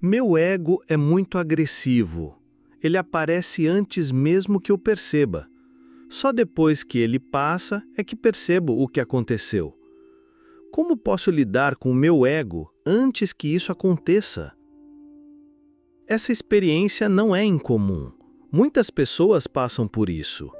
Meu ego é muito agressivo. Ele aparece antes mesmo que eu perceba. Só depois que ele passa é que percebo o que aconteceu. Como posso lidar com o meu ego antes que isso aconteça? Essa experiência não é incomum. Muitas pessoas passam por isso.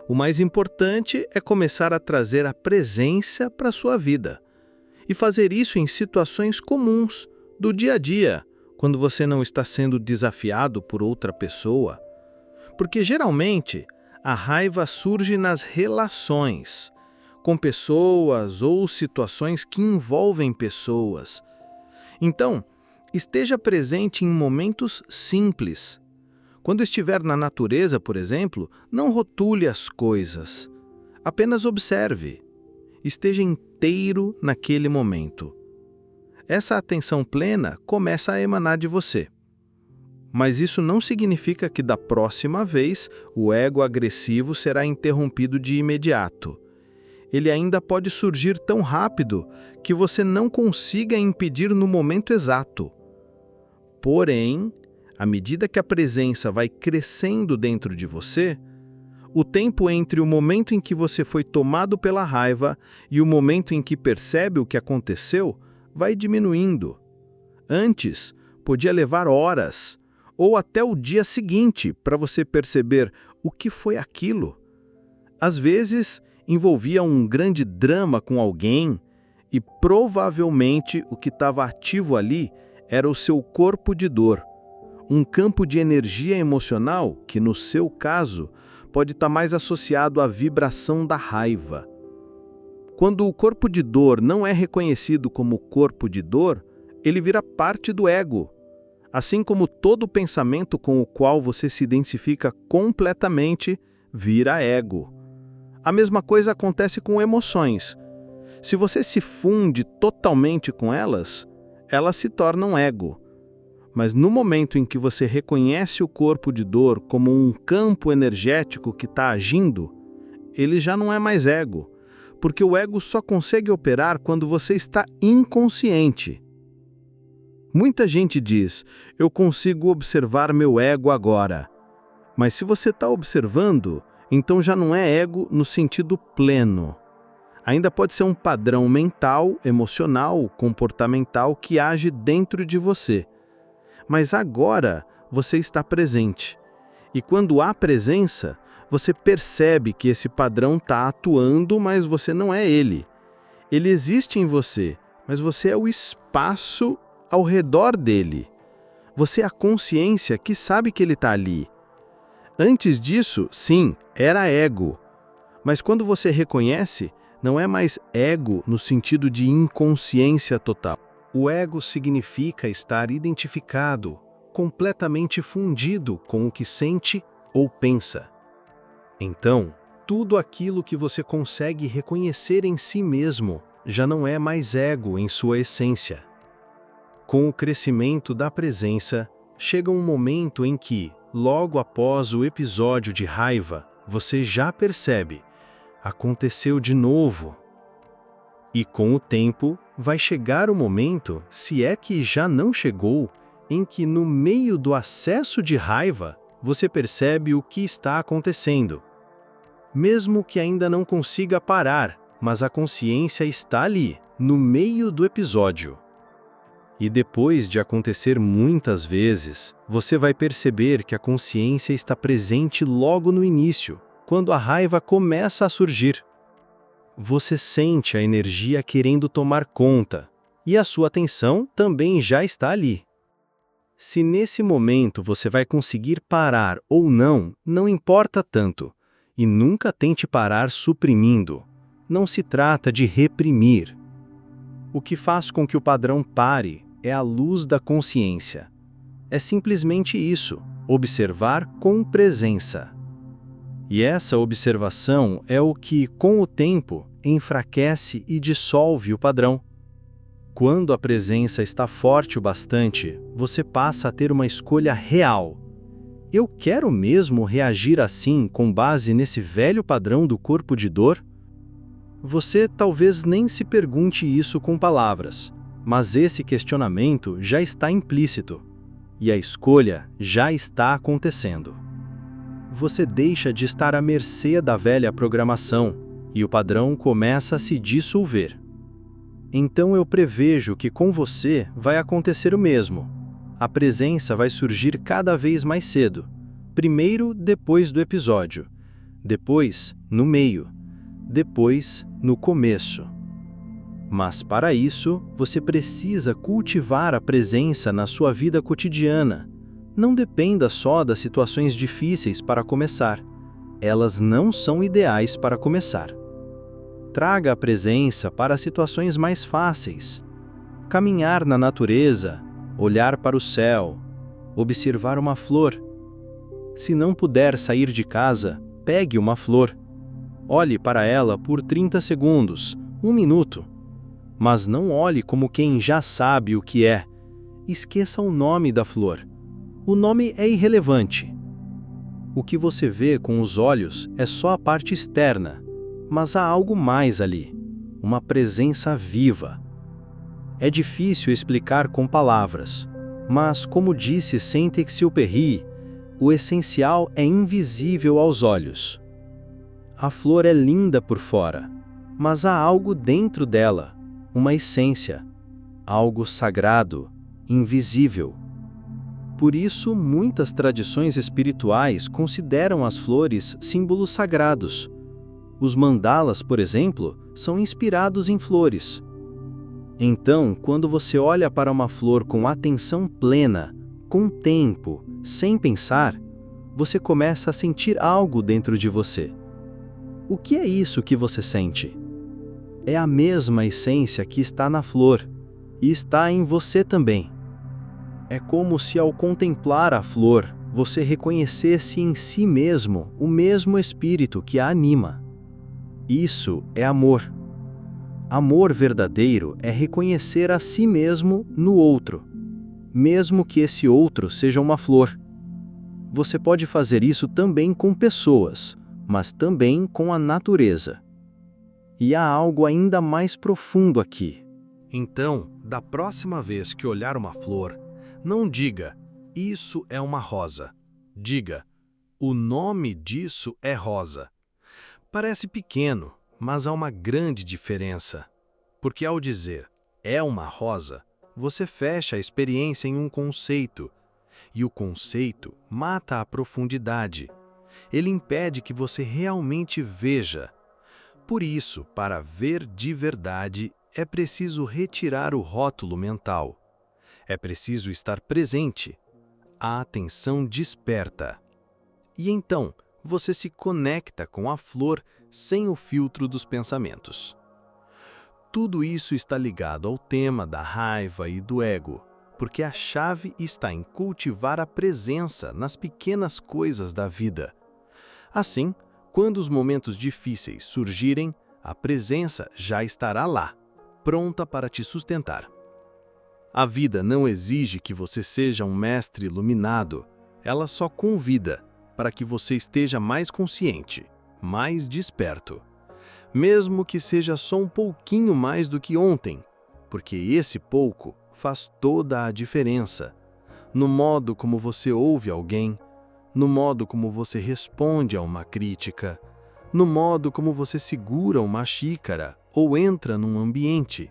O mais importante é começar a trazer a presença para a sua vida. E fazer isso em situações comuns, do dia a dia, quando você não está sendo desafiado por outra pessoa. Porque geralmente a raiva surge nas relações, com pessoas ou situações que envolvem pessoas. Então, esteja presente em momentos simples. Quando estiver na natureza, por exemplo, não rotule as coisas. Apenas observe. Esteja inteiro naquele momento. Essa atenção plena começa a emanar de você. Mas isso não significa que da próxima vez o ego agressivo será interrompido de imediato. Ele ainda pode surgir tão rápido que você não consiga impedir no momento exato. Porém, à medida que a presença vai crescendo dentro de você, o tempo entre o momento em que você foi tomado pela raiva e o momento em que percebe o que aconteceu vai diminuindo. Antes, podia levar horas, ou até o dia seguinte, para você perceber o que foi aquilo. Às vezes, envolvia um grande drama com alguém e provavelmente o que estava ativo ali era o seu corpo de dor, um campo de energia emocional que, no seu caso, pode estar mais associado à vibração da raiva. Quando o corpo de dor não é reconhecido como corpo de dor, ele vira parte do ego, assim como todo pensamento com o qual você se identifica completamente vira ego. A mesma coisa acontece com emoções. Se você se funde totalmente com elas, elas se tornam ego. Mas no momento em que você reconhece o corpo de dor como um campo energético que está agindo, ele já não é mais ego, porque o ego só consegue operar quando você está inconsciente. Muita gente diz, eu consigo observar meu ego agora. Mas se você está observando, então já não é ego no sentido pleno. Ainda pode ser um padrão mental, emocional, comportamental que age dentro de você. Mas agora você está presente. E quando há presença, você percebe que esse padrão está atuando, mas você não é ele. Ele existe em você, mas você é o espaço ao redor dele. Você é a consciência que sabe que ele está ali. Antes disso, sim, era ego. Mas quando você reconhece, não é mais ego no sentido de inconsciência total. O ego significa estar identificado, completamente fundido com o que sente ou pensa. Então, tudo aquilo que você consegue reconhecer em si mesmo já não é mais ego em sua essência. Com o crescimento da presença, chega um momento em que, logo após o episódio de raiva, você já percebe, aconteceu de novo. E com o tempo, vai chegar o momento, se é que já não chegou, em que no meio do acesso de raiva, você percebe o que está acontecendo. Mesmo que ainda não consiga parar, mas a consciência está ali, no meio do episódio. E depois de acontecer muitas vezes, você vai perceber que a consciência está presente logo no início, quando a raiva começa a surgir. Você sente a energia querendo tomar conta, e a sua atenção também já está ali. Se nesse momento você vai conseguir parar ou não, não importa tanto, e nunca tente parar suprimindo. Não se trata de reprimir. O que faz com que o padrão pare é a luz da consciência. É simplesmente isso, observar com presença. E essa observação é o que, com o tempo, enfraquece e dissolve o padrão. Quando a presença está forte o bastante, você passa a ter uma escolha real. Eu quero mesmo reagir assim com base nesse velho padrão do corpo de dor? Você talvez nem se pergunte isso com palavras, mas esse questionamento já está implícito. e a escolha já está acontecendo. Você deixa de estar à mercê da velha programação e o padrão começa a se dissolver. Então eu prevejo que com você vai acontecer o mesmo. A presença vai surgir cada vez mais cedo. Primeiro, depois do episódio. Depois, no meio. Depois, no começo. Mas para isso, você precisa cultivar a presença na sua vida cotidiana. Não dependa só das situações difíceis para começar. Elas não são ideais para começar. Traga a presença para situações mais fáceis. Caminhar na natureza, olhar para o céu, observar uma flor. Se não puder sair de casa, pegue uma flor. Olhe para ela por 30 segundos, 1 minuto. Mas não olhe como quem já sabe o que é. Esqueça o nome da flor. O nome é irrelevante. O que você vê com os olhos é só a parte externa, mas há algo mais ali, uma presença viva. É difícil explicar com palavras, mas como disse Saint-Exupéry, o essencial é invisível aos olhos. A flor é linda por fora, mas há algo dentro dela, uma essência, algo sagrado, invisível. Por isso, muitas tradições espirituais consideram as flores símbolos sagrados. Os mandalas, por exemplo, são inspirados em flores. Então, quando você olha para uma flor com atenção plena, com tempo, sem pensar, você começa a sentir algo dentro de você. O que é isso que você sente? É a mesma essência que está na flor, e está em você também. É como se ao contemplar a flor, você reconhecesse em si mesmo o mesmo espírito que a anima. Isso é amor. Amor verdadeiro é reconhecer a si mesmo no outro, mesmo que esse outro seja uma flor. Você pode fazer isso também com pessoas, mas também com a natureza. E há algo ainda mais profundo aqui. Então, da próxima vez que olhar uma flor, não diga, isso é uma rosa. Diga, o nome disso é rosa. Parece pequeno, mas há uma grande diferença. Porque ao dizer, é uma rosa, você fecha a experiência em um conceito. E o conceito mata a profundidade. Ele impede que você realmente veja. Por isso, para ver de verdade, é preciso retirar o rótulo mental. É preciso estar presente. A atenção desperta. E então, você se conecta com a flor sem o filtro dos pensamentos. Tudo isso está ligado ao tema da raiva e do ego, porque a chave está em cultivar a presença nas pequenas coisas da vida. Assim, quando os momentos difíceis surgirem, a presença já estará lá, pronta para te sustentar. A vida não exige que você seja um mestre iluminado, ela só convida para que você esteja mais consciente, mais desperto. Mesmo que seja só um pouquinho mais do que ontem, porque esse pouco faz toda a diferença. No modo como você ouve alguém, no modo como você responde a uma crítica, no modo como você segura uma xícara ou entra num ambiente.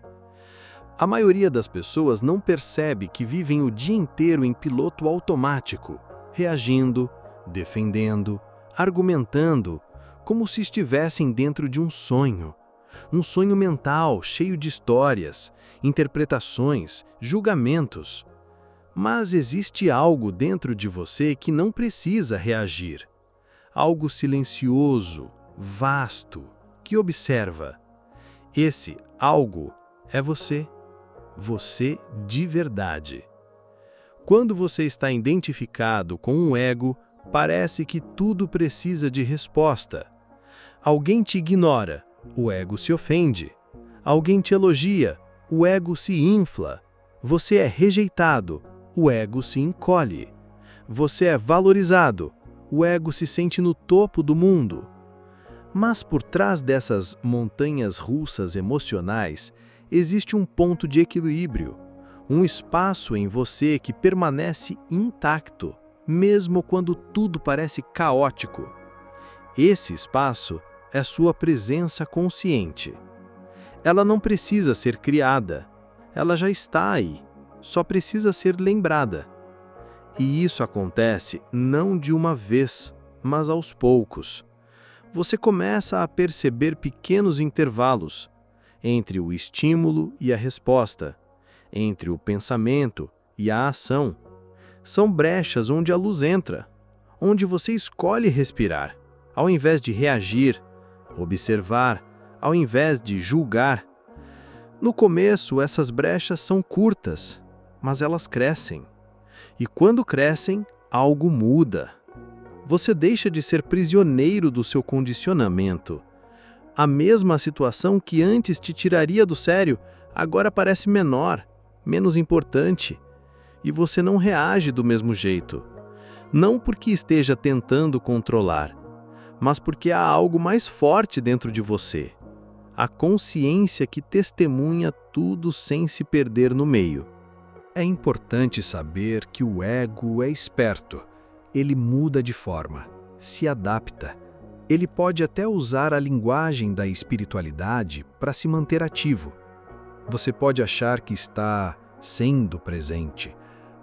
A maioria das pessoas não percebe que vivem o dia inteiro em piloto automático, reagindo, defendendo, argumentando, como se estivessem dentro de um sonho mental cheio de histórias, interpretações, julgamentos. Mas existe algo dentro de você que não precisa reagir. Algo silencioso, vasto, que observa. Esse algo é você. Você de verdade. Quando você está identificado com um ego, parece que tudo precisa de resposta. Alguém te ignora, o ego se ofende. Alguém te elogia, o ego se infla. Você é rejeitado, o ego se encolhe. Você é valorizado, o ego se sente no topo do mundo. Mas por trás dessas montanhas russas emocionais, existe um ponto de equilíbrio, um espaço em você que permanece intacto, mesmo quando tudo parece caótico. Esse espaço é sua presença consciente. Ela não precisa ser criada, ela já está aí, só precisa ser lembrada. E isso acontece não de uma vez, mas aos poucos. Você começa a perceber pequenos intervalos entre o estímulo e a resposta, entre o pensamento e a ação. São brechas onde a luz entra, onde você escolhe respirar, ao invés de reagir, observar, ao invés de julgar. No começo, essas brechas são curtas, mas elas crescem. E quando crescem, algo muda. Você deixa de ser prisioneiro do seu condicionamento. A mesma situação que antes te tiraria do sério, agora parece menor, menos importante. E você não reage do mesmo jeito. Não porque esteja tentando controlar, mas porque há algo mais forte dentro de você. A consciência que testemunha tudo sem se perder no meio. É importante saber que o ego é esperto. Ele muda de forma, se adapta. Ele pode até usar a linguagem da espiritualidade para se manter ativo. Você pode achar que está sendo presente,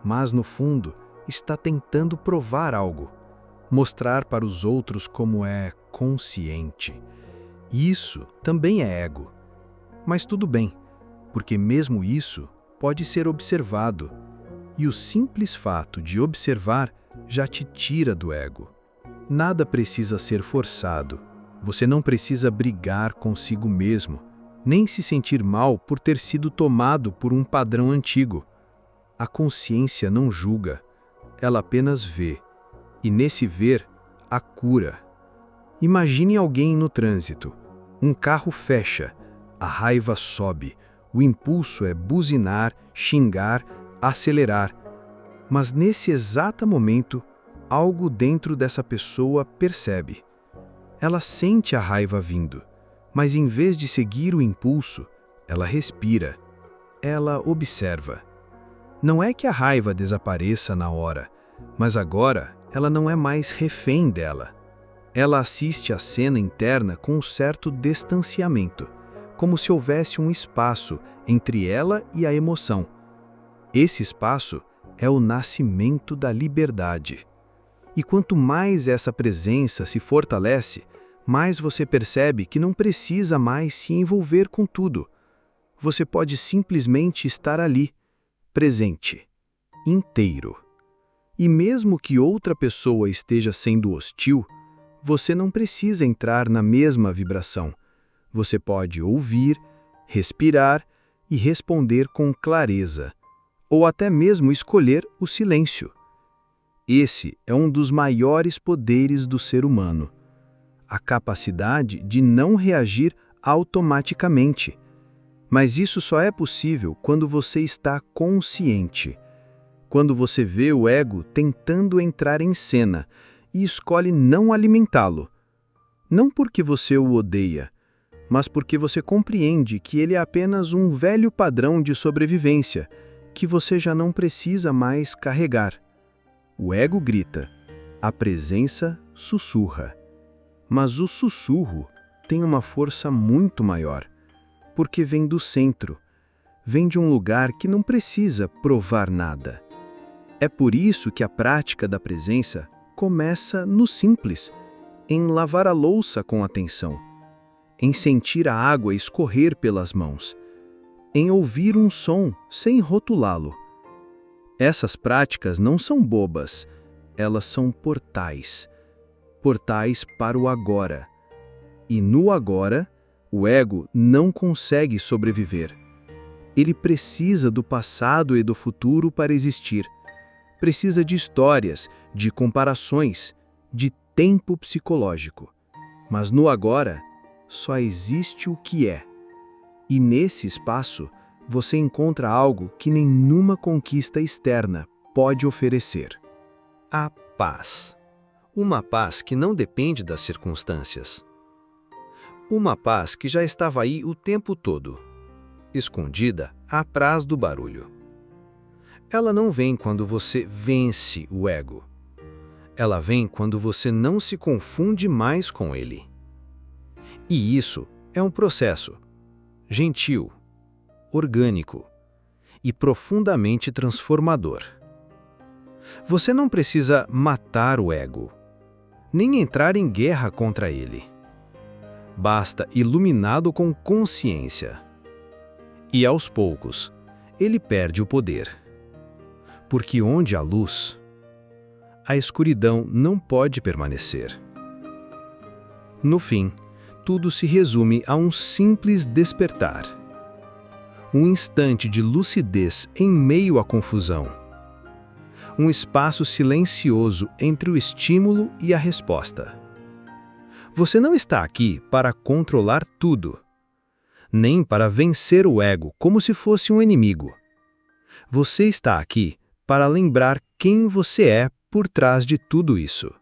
mas no fundo está tentando provar algo, mostrar para os outros como é consciente. Isso também é ego. Mas tudo bem, porque mesmo isso pode ser observado, e o simples fato de observar já te tira do ego. Nada precisa ser forçado. Você não precisa brigar consigo mesmo, nem se sentir mal por ter sido tomado por um padrão antigo. A consciência não julga, ela apenas vê, e nesse ver, a cura. Imagine alguém no trânsito. Um carro fecha, a raiva sobe, o impulso é buzinar, xingar, acelerar. Mas nesse exato momento, algo dentro dessa pessoa percebe. Ela sente a raiva vindo, mas em vez de seguir o impulso, ela respira. Ela observa. Não é que a raiva desapareça na hora, mas agora ela não é mais refém dela. Ela assiste à cena interna com um certo distanciamento, como se houvesse um espaço entre ela e a emoção. Esse espaço é o nascimento da liberdade. E quanto mais essa presença se fortalece, mais você percebe que não precisa mais se envolver com tudo. Você pode simplesmente estar ali, presente, inteiro. E mesmo que outra pessoa esteja sendo hostil, você não precisa entrar na mesma vibração. Você pode ouvir, respirar e responder com clareza, ou até mesmo escolher o silêncio. Esse é um dos maiores poderes do ser humano, a capacidade de não reagir automaticamente. Mas isso só é possível quando você está consciente, quando você vê o ego tentando entrar em cena e escolhe não alimentá-lo. Não porque você o odeia, mas porque você compreende que ele é apenas um velho padrão de sobrevivência que você já não precisa mais carregar. O ego grita, a presença sussurra. Mas o sussurro tem uma força muito maior, porque vem do centro, vem de um lugar que não precisa provar nada. É por isso que a prática da presença começa no simples, em lavar a louça com atenção, em sentir a água escorrer pelas mãos, em ouvir um som sem rotulá-lo. Essas práticas não são bobas, elas são portais. Portais para o agora. E no agora, o ego não consegue sobreviver. Ele precisa do passado e do futuro para existir. Precisa de histórias, de comparações, de tempo psicológico. Mas no agora, só existe o que é. E nesse espaço, você encontra algo que nenhuma conquista externa pode oferecer. A paz. Uma paz que não depende das circunstâncias. Uma paz que já estava aí o tempo todo, escondida atrás do barulho. Ela não vem quando você vence o ego. Ela vem quando você não se confunde mais com ele. E isso é um processo gentil, orgânico e profundamente transformador. Você não precisa matar o ego, nem entrar em guerra contra ele. Basta iluminá-lo com consciência. E aos poucos, ele perde o poder. Porque onde há luz, a escuridão não pode permanecer. No fim, tudo se resume a um simples despertar. Um instante de lucidez em meio à confusão. Um espaço silencioso entre o estímulo e a resposta. Você não está aqui para controlar tudo, nem para vencer o ego como se fosse um inimigo. Você está aqui para lembrar quem você é por trás de tudo isso.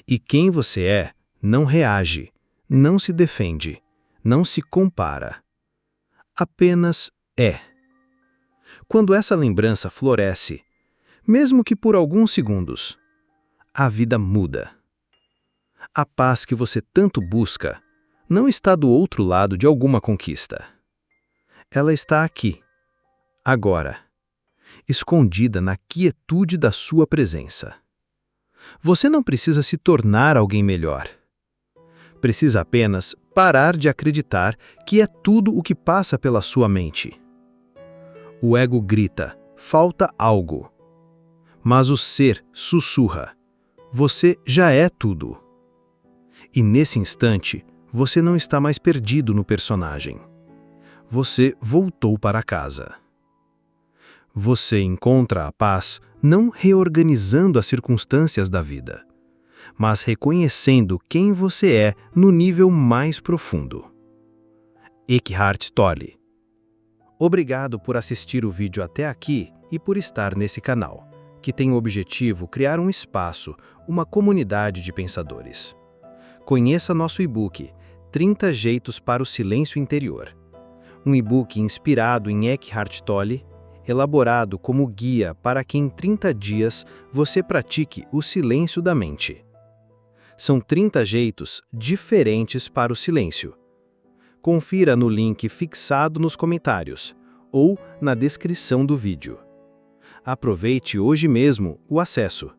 E quem você é não reage, não se defende, não se compara. Apenas é. Quando essa lembrança floresce, mesmo que por alguns segundos, a vida muda. A paz que você tanto busca não está do outro lado de alguma conquista. Ela está aqui, agora, escondida na quietude da sua presença. Você não precisa se tornar alguém melhor. Precisa apenas parar de acreditar que é tudo o que passa pela sua mente. O ego grita, falta algo. Mas o ser sussurra, você já é tudo. E nesse instante, você não está mais perdido no personagem. Você voltou para casa. Você encontra a paz não reorganizando as circunstâncias da vida, mas reconhecendo quem você é no nível mais profundo. Eckhart Tolle. Obrigado por assistir o vídeo até aqui e por estar nesse canal, que tem o objetivo criar um espaço, uma comunidade de pensadores. Conheça nosso e-book 30 Jeitos para o Silêncio Interior. Um e-book inspirado em Eckhart Tolle, elaborado como guia para que em 30 dias você pratique o silêncio da mente. São 30 jeitos diferentes para o silêncio. Confira no link fixado nos comentários ou na descrição do vídeo. Aproveite hoje mesmo o acesso.